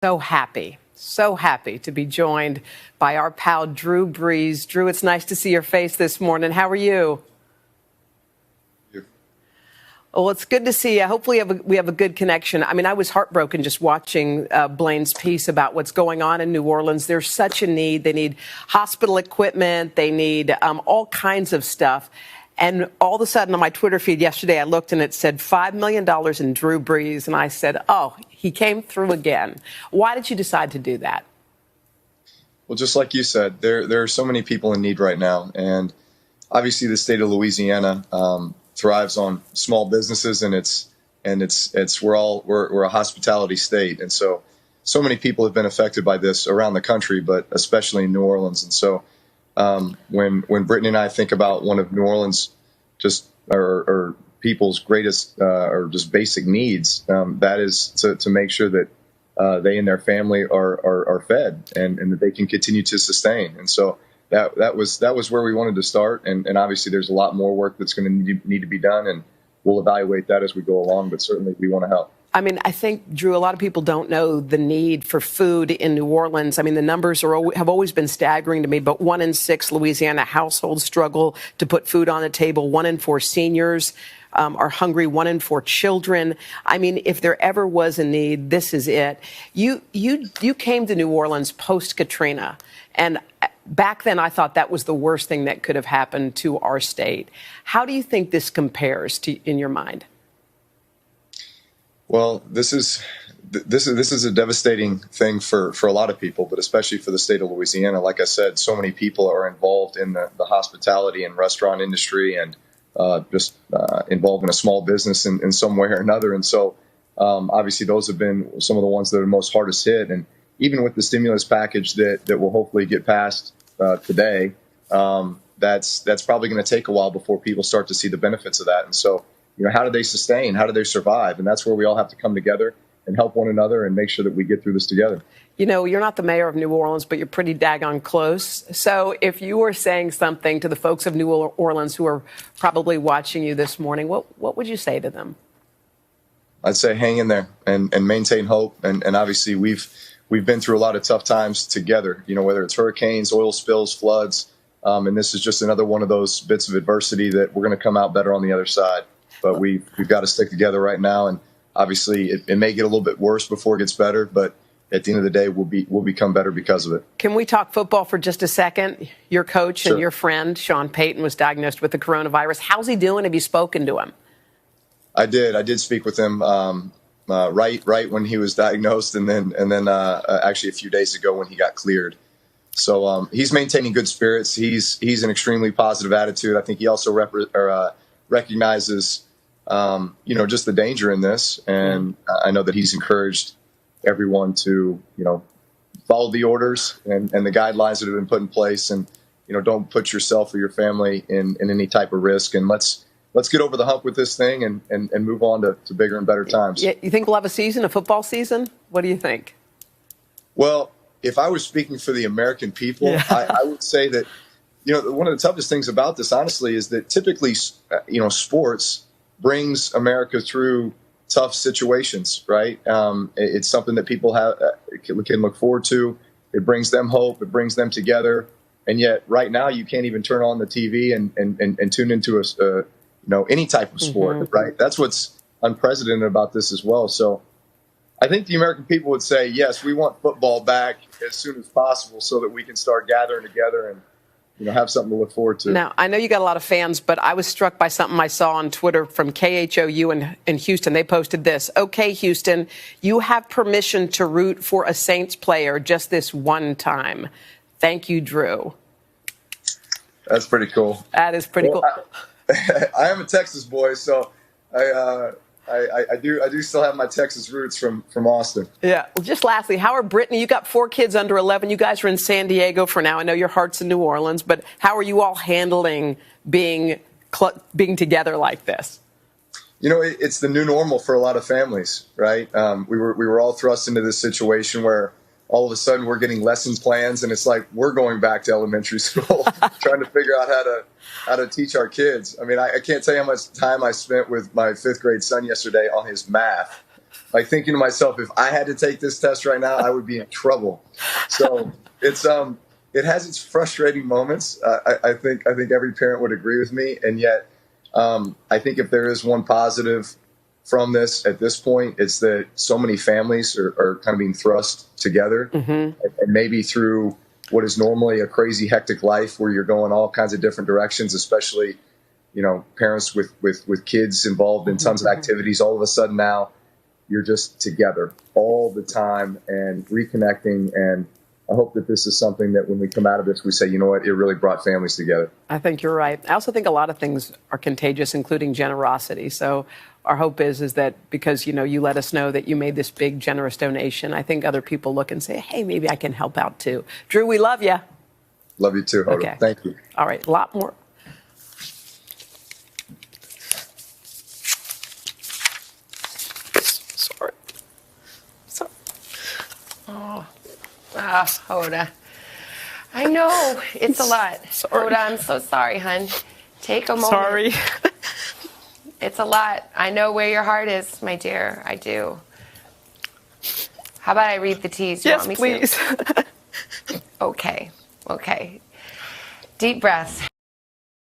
So happy to be joined by our pal, Drew Brees. Drew, it's nice to see your face this morning. How are you? Well, it's good to see you. Hopefully we have a good connection. I mean, I was heartbroken just watching Blaine's piece about what's going on in New Orleans. There's such a need. They need hospital equipment. They need all kinds of stuff. And all of a sudden on my Twitter feed yesterday, I looked and it said $5 million in Drew Brees. And I said, oh, he came through again. Why did you decide to do that? Well, just like you said, there are so many people in need right now. And obviously the state of Louisiana thrives on small businesses, and we're a hospitality state. And so many people have been affected by this around the country, but especially in New Orleans. And so when Brittany and I think about one of New Orleans or people's greatest or just basic needs, that is to make sure that they and their family are fed and that they can continue to sustain. And so that was where we wanted to start. And obviously there's a lot more work that's going to need to be done, and we'll evaluate that as we go along. But certainly we want to help. I mean, I think, Drew, a lot of people don't know the need for food in New Orleans. I mean, the numbers have always been staggering to me, but 1 in 6 Louisiana households struggle to put food on the table. 1 in 4 seniors are hungry. 1 in 4 children. I mean, if there ever was a need, this is it. You came to New Orleans post-Katrina, and back then I thought that was the worst thing that could have happened to our state. How do you think this compares in your mind? Well, this is a devastating thing for a lot of people, but especially for the state of Louisiana. Like I said, so many people are involved in the hospitality and restaurant industry, and involved in a small business in some way or another. And so obviously those have been some of the ones that are most hardest hit. And even with the stimulus package that will hopefully get passed today, that's probably going to take a while before people start to see the benefits of that. And so, how do they sustain? How do they survive? And that's where we all have to come together and help one another and make sure that we get through this together. You're not the mayor of New Orleans, but you're pretty daggone close. So if you were saying something to the folks of New Orleans who are probably watching you this morning, what would you say to them? I'd say hang in there and maintain hope. And obviously we've been through a lot of tough times together, whether it's hurricanes, oil spills, floods. And this is just another one of those bits of adversity that we're going to come out better on the other side. But we've got to stick together right now. And obviously it may get a little bit worse before it gets better, but at the end of the day, we'll become better because of it. Can we talk football for just a second? Your coach Sure. and your friend, Sean Payton, was diagnosed with the coronavirus. How's he doing? Have you spoken to him? I did speak with him right when he was diagnosed, and then actually a few days ago when he got cleared. So he's maintaining good spirits. He's an extremely positive attitude. I think he also recognizes just the danger in this, and I know that he's encouraged everyone to follow the orders and the guidelines that have been put in place, and don't put yourself or your family in any type of risk, and let's get over the hump with this thing and move on to bigger and better times. Yeah, you think we'll have a football season? What do you think? Well, if I was speaking for the American people, yeah. I would say that one of the toughest things about this, honestly, is that typically sports brings America through tough situations, right? It's something that people can look forward to. It brings them hope. It brings them together. And yet, right now, you can't even turn on the TV and tune into any type of sport, mm-hmm. right? That's what's unprecedented about this as well. So, I think the American people would say, yes, we want football back as soon as possible, so that we can start gathering together and have something to look forward to. Now, I know you got a lot of fans, but I was struck by something I saw on Twitter from KHOU in Houston. They posted this. Okay, Houston, you have permission to root for a Saints player just this one time. Thank you, Drew. That's pretty cool. That is pretty cool. I am a Texas boy, so I do still have my Texas roots from Austin. Yeah. Well, just lastly, how are Brittany? You got 4 kids under 11. You guys are in San Diego for now. I know your heart's in New Orleans, but how are you all handling being together like this? It's the new normal for a lot of families, right? We were all thrust into this situation where all of a sudden we're getting lesson plans, and it's like we're going back to elementary school, trying to figure out how to teach our kids. I mean, I can't tell you how much time I spent with my 5th grade son yesterday on his math, like thinking to myself, if I had to take this test right now, I would be in trouble. So it has its frustrating moments. I think every parent would agree with me, and yet I think if there is one positive from this at this point, it's that so many families are kind of being thrust together, and maybe through what is normally a crazy, hectic life where you're going all kinds of different directions, especially, parents with kids involved in tons of activities. All of a sudden now you're just together all the time and reconnecting. And I hope that this is something that when we come out of this, we say, you know what, it really brought families together. I think you're right. I also think a lot of things are contagious, including generosity. So our hope is that because, you let us know that you made this big, generous donation, I think other people look and say, hey, maybe I can help out too. Drew, we love you. Love you too, Hoda. Okay. Thank you. All right, a lot more. Sorry. Hoda. I know. It's a lot. Sorry. Hoda, I'm so sorry, hon. Take a moment. Sorry. It's a lot. I know where your heart is, my dear. I do. How about I read the teas? You Yes, want me please. to? Okay. Deep breaths.